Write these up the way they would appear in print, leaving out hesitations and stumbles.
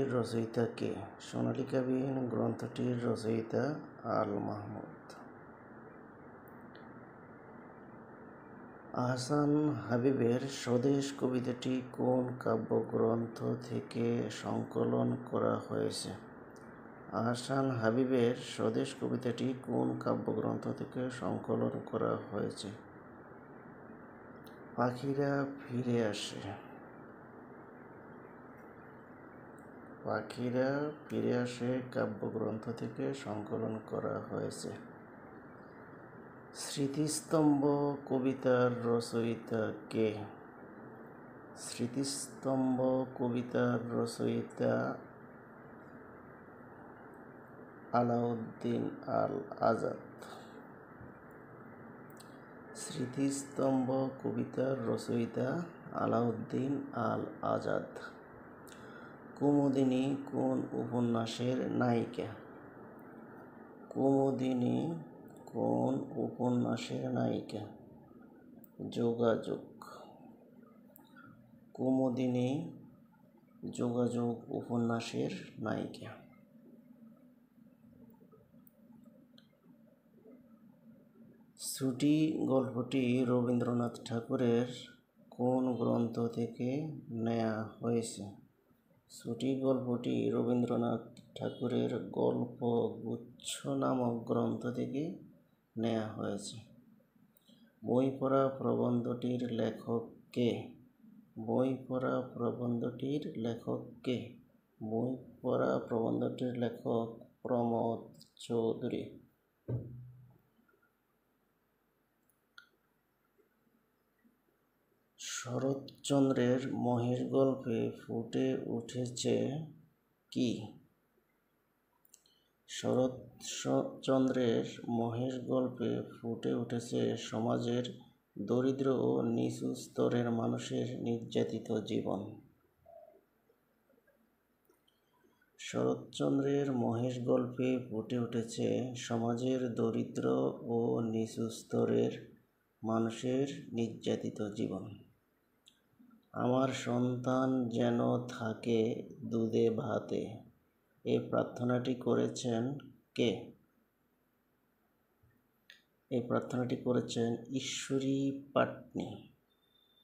গ্রন্থটির রচয়িতা কে? সোনালিকাবিহীন গ্রন্থটির রচয়িতা আল মাহমুদ। আহসান হাবীবের স্বদেশ কবিতাটি কোন কাব্যগ্রন্থ থেকে সংকলন করা হয়েছে? আহসান হাবীবের স্বদেশ কবিতাটি কোন কাব্যগ্রন্থ থেকে সংকলন করা হয়েছে? পাখিরা ফিরে আসে। পাখিরা ফিরে আসে কাব্যগ্রন্থ থেকে সংকলন করা হয়েছে। স্মৃতিস্তম্ভ কবিতার রচয়িতা কে? স্মৃতিস্তম্ভ কবিতার রচয়িতা আলাউদ্দিন আল আজাদ। স্মৃতিস্তম্ভ কবিতার রচয়িতা আলাউদ্দিন আল আজাদ। কুমুদিনী কোন উপন্যাসের নায়িকা? কুমুদিনী কোন উপন্যাসের নায়িকা? যোগাযোগ। কুমুদিনী যোগাযোগ উপন্যাসের নায়িকা। ছুটি গল্পটি রবীন্দ্রনাথ ঠাকুরের কোন গ্রন্থ থেকে নেয়া হয়েছে? ছুটি গল্পটি রবীন্দ্রনাথ ঠাকুরের গল্পগুচ্ছ নামক গ্রন্থ থেকে নেয়া হয়েছে। বই পড়া প্রবন্ধটির লেখক কে? বই পড়া প্রবন্ধটির লেখক কে? বই পড়া প্রবন্ধটির লেখক প্রমথ চৌধুরী। শরৎচন্দ্রের মহেশ গল্পে ফুটে উঠেছে কি? শরৎচন্দ্রের মহেশ গল্পে ফুটে উঠেছে সমাজের দরিদ্র ও নিচু স্তরের মানুষের নির্যাতিত জীবন। শরৎচন্দ্রের মহেশ গল্পে ফুটে উঠেছে সমাজের দরিদ্র ও নিচু স্তরের মানুষের নির্যাতিত জীবন। আমার সন্তান যেন থাকে দুধে ভাতে, এই প্রার্থনাটি করেছেন কে? এই প্রার্থনাটি করেছেন ঈশ্বরী পাটনি।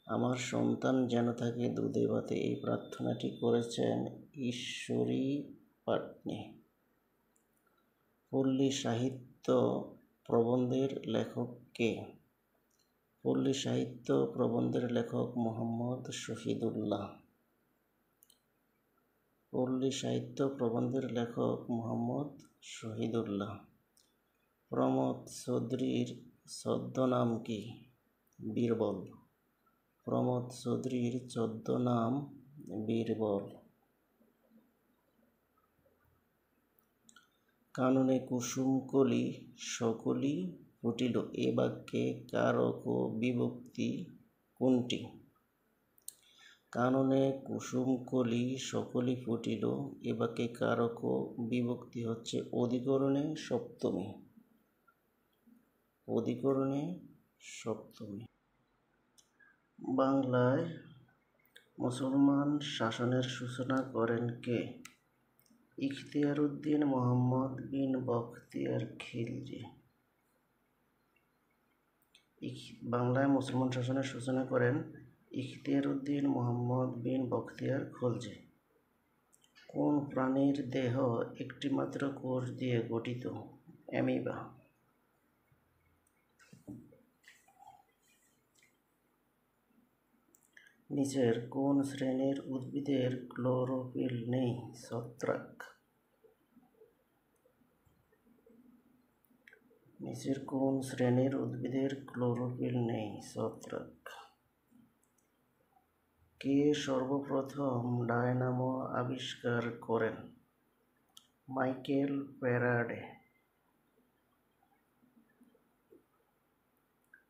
আমার সন্তান যেন থাকে দুধে ভাতে, এই প্রার্থনাটি করেছেন ঈশ্বরী পাটনি। পল্লী সাহিত্য প্রবন্ধের লেখক কে? পল্লী সাহিত্য প্রবন্ধের লেখক মোহাম্মদ শহীদুল্লাহ। পল্লী সাহিত্য প্রবন্ধের লেখক মোহাম্মদ শহীদুল্লাহ। প্রমথ চৌধুরীর ছদ্মনাম কি? বীরবল। প্রমথ চৌধুরীর ছদ্মনাম বীরবল। কাননে কুসুম কলি সকলি ফুটিল, এ বাক্যে কারক ও বিভক্তি কোনটি? কাননে কুসুম কলি সকলি ফুটিল, এ বাক্যে কারক ও বিভক্তি হচ্ছে অধিকরণে সপ্তমী। অধিকরণে সপ্তমী। বাংলায় মুসলমান শাসনের সূচনা করেন কে? ইখতিয়ারউদ্দীন মুহাম্মদ বিন বখতিয়ার খিলজি। বাংলায় মুসলমান শাসনের সূচনা করেন ইখতিয়ারউদ্দীন মুহাম্মদ বিন বখতিয়ার খিলজি। কোন প্রাণীর দেহ একটি মাত্র কোষ দিয়ে গঠিত? অ্যামিবা। নিচের কোন শ্রেণীর উদ্ভিদের ক্লোরোফিল নেই? ছত্রাক। নিচের কোন শ্রেণীর উদ্ভিদের ক্লোরোফিল নেই? ছত্রাক। কে সর্বপ্রথম ডায়নামো আবিষ্কার করেন? Michael Faraday.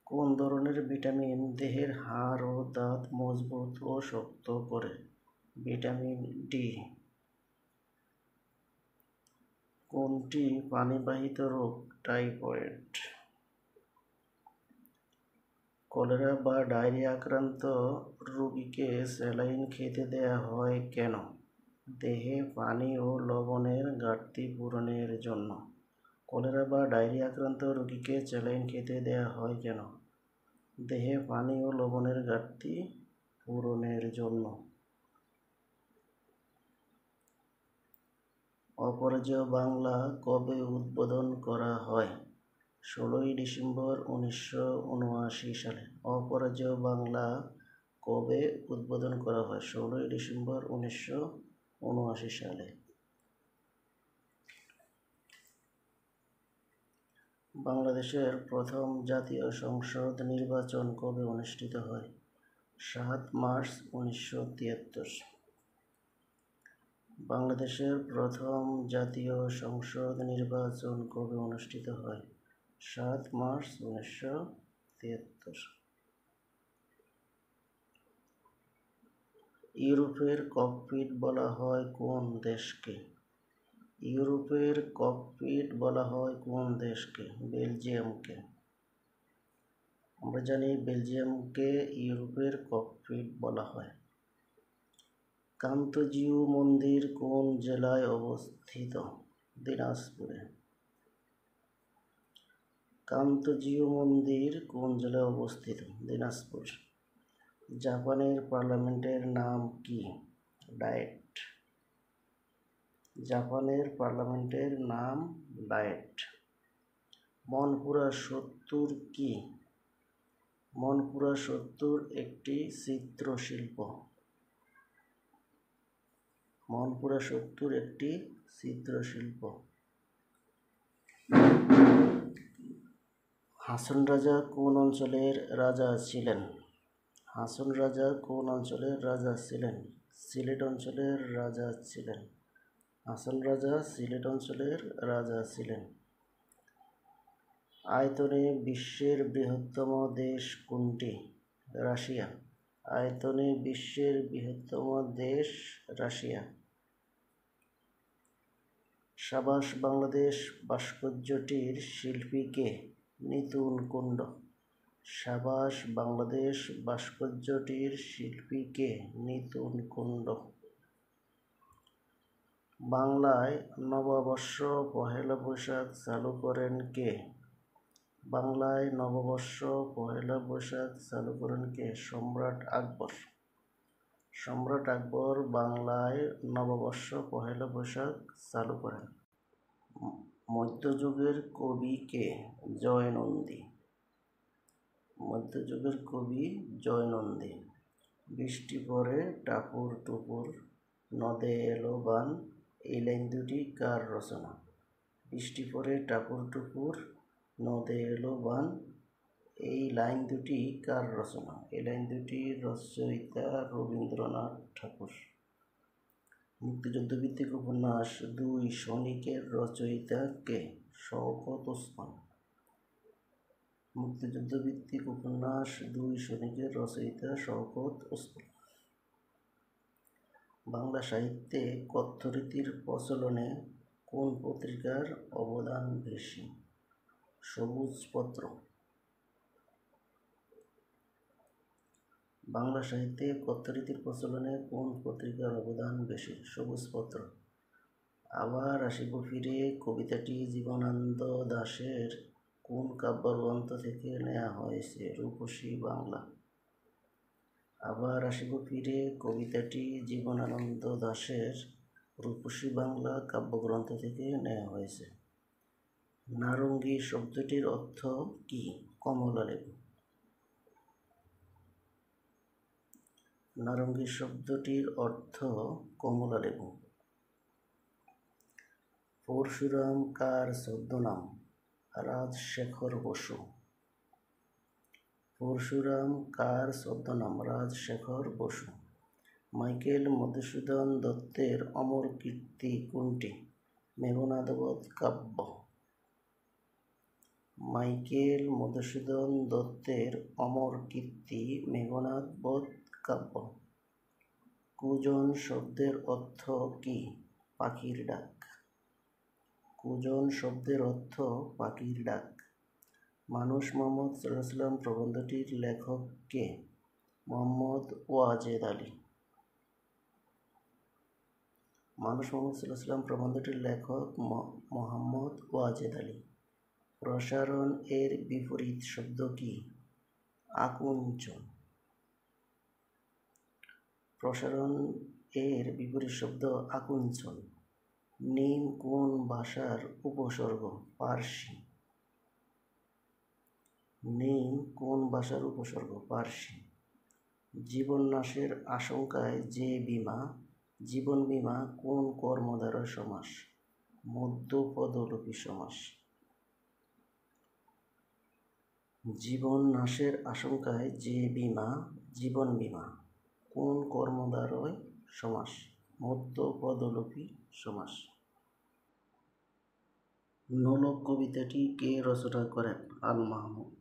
কোন ধরনের ভিটামিন দেহের হাড় ও দাঁত মজবুত ও শক্ত করে? Vitamin D. কোনটি পানিবাহিত রোগ? টাইফয়েড। কলেরা বা ডায়রিয়া আক্রান্ত রোগীকে স্যালাইন খেতে দেয়া হয় কেন? দেহে পানি ও লবণের ঘাটতি পূরণের জন্য। কলেরা বা ডায়রিয়া আক্রান্ত রোগীকে স্যালাইন খেতে দেওয়া হয় কেন? দেহে পানি ও লবণের ঘাটতি পূরণের জন্য। অপরাজেয় বাংলা কবে উদ্বোধন করা হয়? 16ই ডিসেম্বর 1979 সালে। অপরাজেয় বাংলা কবে উদ্বোধন করা হয়? 16ই ডিসেম্বর 1979 সালে। বাংলাদেশের প্রথম জাতীয় সংসদ নির্বাচন কবে অনুষ্ঠিত হয়? 7 মার্চ 1973। বাংলাদেশের প্রথম জাতীয় সংসদ নির্বাচন কবে অনুষ্ঠিত হয়? 7 মার্চ 1973। ইউরোপের ককপিট বলা হয় কোন দেশকে? ইউরোপের ককপিট বলা হয় কোন দেশকে? বেলজিয়ামকে। আমরা জানি বেলজিয়ামকে ইউরোপের ককপিট বলা হয়। কান্তজিউ মন্দির কোন জেলায় অবস্থিত? দিনাজপুরে। কান্তজিউ মন্দির কোন জেলায় অবস্থিত? দিনাজপুর। জাপানের পার্লামেন্টের নাম কি? ডায়েট। জাপানের পার্লামেন্টের নাম ডায়েট। মনপুরা 70 কি? মনপুরা 70 একটি চিত্রশিল্প। মনপুরা 70 একটি চিত্রশিল্প। হাসন রাজা কোন অঞ্চলের রাজা ছিলেন? হাসন রাজা কোন অঞ্চলের রাজা ছিলেন? সিলেট অঞ্চলের রাজা ছিলেন। হাসন রাজা সিলেট অঞ্চলের রাজা ছিলেন। আয়তনে বিশ্বের বৃহত্তম দেশ কোনটি? রাশিয়া। আয়তনে বিশ্বের বৃহত্তম দেশ রাশিয়া। সাবাস বাংলাদেশ ভাস্কর্যটির শিল্পী কে? নিতুন কুণ্ড। সাবাস বাংলাদেশ ভাস্কর্যটির শিল্পী কে? নিতুন কুণ্ড। বাংলায় নববর্ষ পহেলা বৈশাখ চালু করেন কে? বাংলায় নববর্ষ পহেলা বৈশাখ চালু করেন কে? সম্রাট আকবর। সম্রাট আকবর বাংলায় নববর্ষ পহেলা বৈশাখ চালু করেন। মধ্যযুগের কবি কে? জয়নন্দী। মধ্যযুগের কবি জয়নন্দী। বৃষ্টি পড়ে টাপুর টুপুর, নদে এলো বান, এই লাইন দুটি কার রচনা? বৃষ্টি পড়ে টাপুর টুপুর, নদে এলো বান, এই লাইন দুটি কার রচনা? এই লাইন দুটি রচয়িতা রবীন্দ্রনাথ ঠাকুর। মুক্তিযুদ্ধভিত্তিক উপন্যাস 2 সৈনিকের রচয়িতা কে? শওকত ওসমান। মুক্তিযুদ্ধভিত্তিক উপন্যাস 2 সৈনিকের রচয়িতা শওকত ওসমান। বাংলা সাহিত্যে কথ্যরীতির প্রচলনে কোন পত্রিকার অবদান বেশি? সবুজপত্র। বাংলা সাহিত্যে কথ্যরীতির প্রচলনে কোন পত্রিকার অবদান বেশি? সবুজপত্র। আবার আসিব ফিরে কবিতাটি জীবনানন্দ দাশের কোন কাব্যগ্রন্থ থেকে নেওয়া হয়েছে? রূপসী বাংলা। আবার আসিব ফিরে কবিতাটি জীবনানন্দ দাশের রূপসী বাংলা কাব্যগ্রন্থ থেকে নেওয়া হয়েছে। নারঙ্গী শব্দটির অর্থ কি? কমলা লেবু। নারঙ্গী শব্দটির অর্থ কমলা লেবু। পরশুরাম কার ছদ্মনাম? রাজশেখর বসু। পরশুরাম কার ছদ্মনাম? রাজশেখর বসু। মাইকেল মধুসূদন দত্তের অমর কীর্তি কোনটি? মেঘনাদ বধ কাব্য। মাইকেল মধুসূদন দত্তের অমর কীর্তি মেঘনাদ বধ কাব্য। কুজন শব্দের অর্থ কি? পাখির ডাক। কুজন শব্দের অর্থ পাখির ডাক। মানুষ মোহাম্মদ সাল্লাল্লাহু প্রবন্ধটির লেখক কে? মোহাম্মদ ওয়াজেদ আলী। মানুষ মোহাম্মদ সাল্লাল্লাহু আলাইহি ওয়াসাল্লাম প্রবন্ধটির লেখক মোহাম্মদ ওয়াজেদ আলী। প্রসারণ এর বিপরীত শব্দ কি? আকুঞ্চন। প্রসারণ এর বিপরীত শব্দ আকুঞ্চন। নিম কোন ভাষার উপসর্গ? পার্সি। নিম কোন ভাষার উপসর্গ? পার্সি। জীবন নাশের আশঙ্কায় যে বীমা, জীবন বীমা কোন কর্মধারয় সমাস? মধ্যপদলোপী সমাস। জীবন নাশের আশঙ্কায় যে বীমা, জীবন বীমা কোন কর্মধারয় সমাস? মধ্যপদলোপী সমাস। নোলক কবিতাটি কে রচনা করেন? আল মাহমুদ।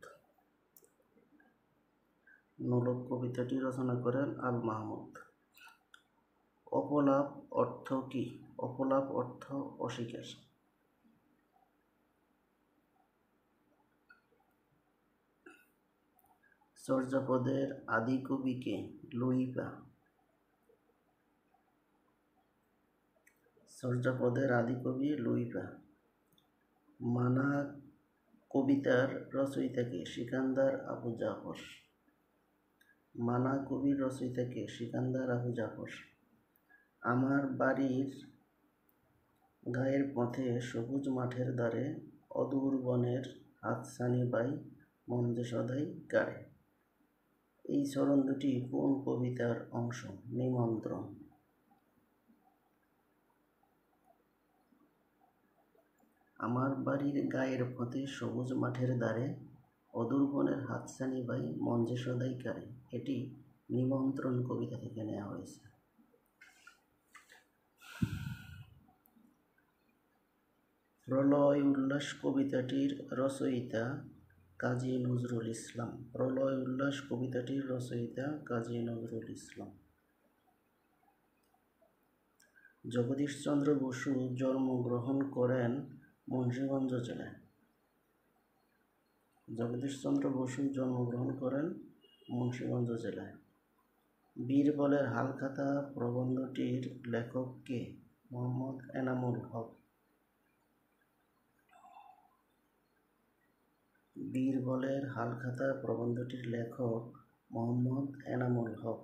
নোলক কবিতাটি রচনা করেন আল মাহমুদ। অপলাপ অর্থ কি? অপলাপ অর্থ অস্বীকার। চর্যাপদের আদি কবি কে? লুইপা। চর্যাপদের আদি কবি লুইপা। মানা কবিতার রচয়িতা কে? সিকান্দার আবু জাফর। মানা কবির রচয়িতা কে? সিকান্দার আবু জাফর। আমার বাড়ির গায়ের পথে সবুজ মাঠের দ্বারে অদূর বনের হাতছানি বাই মঞ্জে সদাই গায়ে। এই চরণ দুটি কোন কবিতার অংশ? নিমন্ত্রণ। আমার বাড়ির গায়ের পথে সবুজ মাঠের দ্বারে অদূর বনের হাতছানি বাই মঞ্জে সদাই গায়ে, এটি নিমন্ত্রণ কবিতা থেকে নেওয়া হয়েছে। প্রলয় উল্লাস কবিতাটির রচয়িতা কাজী নজরুল ইসলাম। প্রলয় উল্লাস কবিতাটির রচয়িতা কাজী নজরুল ইসলাম। জগদীশচন্দ্র বসু জন্মগ্রহণ করেন মুন্সিগঞ্জ জেলায়। জগদীশচন্দ্র বসু জন্মগ্রহণ করেন মুন্সিগঞ্জ জেলায়। বীরবলের হালখাতা প্রবন্ধটির লেখক কে? মোহাম্মদ এনামুল হক। বীরবলের হালখাতা প্রবন্ধটির লেখক মোহাম্মদ এনামুল হক।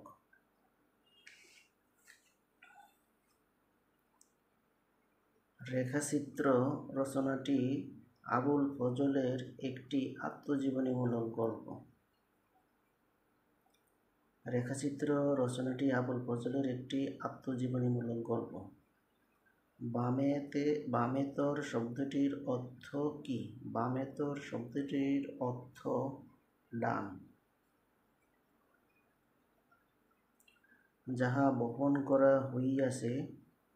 রেখাচিত্র রচনাটি আবুল ফজলের একটি আত্মজীবনীমূলক গল্প। রেখাচিত্র রচনাটি আবুল ফজলের একটি আত্মজীবনীমূলক গল্প। বামেতর শব্দটির অর্থ কি? বামেতর শব্দটির অর্থ ডান। যাহা বপন করা হইয়াছে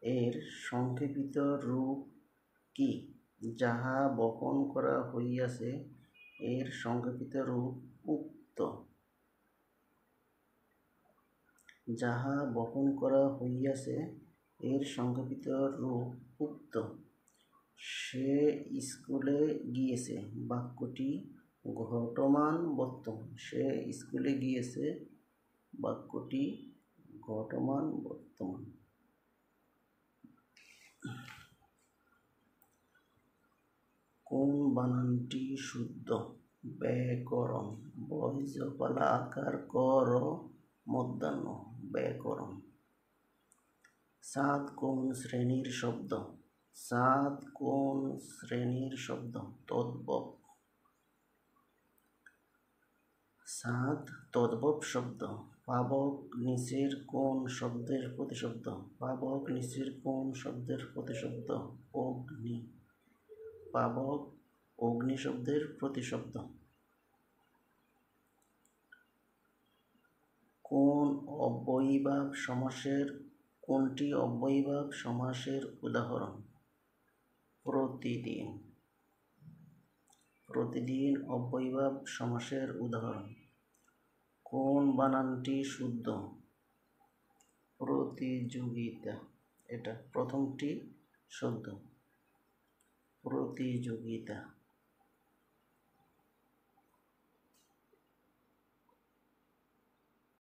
এর সংক্ষেপিত রূপ কি? যাহা বপন করা হইয়াছে এর সংক্ষেপিত রূপ উক্ত। যাহা বপন করা হইয়াছে এর সংক্ষেপিত রূপ উক্ত। সে স্কুলে গিয়েছে বাক্যটি ঘটমান বর্তমান। সে স্কুলে গিয়েছে বাক্যটি ঘটমান বর্তমান। কোন বানানটি শুদ্ধ? ব্যাকরণ। বয়জপালা আকার ক র মধ্যাহ্ন। ব্যাকরণ। চাঁদ কোন শ্রেণীর শব্দ? চাঁদ কোন শ্রেণীর শব্দ? তদ্ভব। চাঁদ তদ্ভব শব্দ। পাবক নিচের কোন শব্দের প্রতিশব্দ? পাবক নিচের কোন শব্দের প্রতিশব্দ? অগ্নি। পাবক অগ্নি শব্দের প্রতিশব্দ। কোনটি অব্যয়ীভাব সমাসের উদাহরণ? প্রতিদিন। প্রতিদিন অব্যয়ীভাব সমাসের উদাহরণ। কোন বানানটি শুদ্ধ? প্রতিযোগিতা। এটা প্রথমটি শুদ্ধ। প্রতিযোগিতা।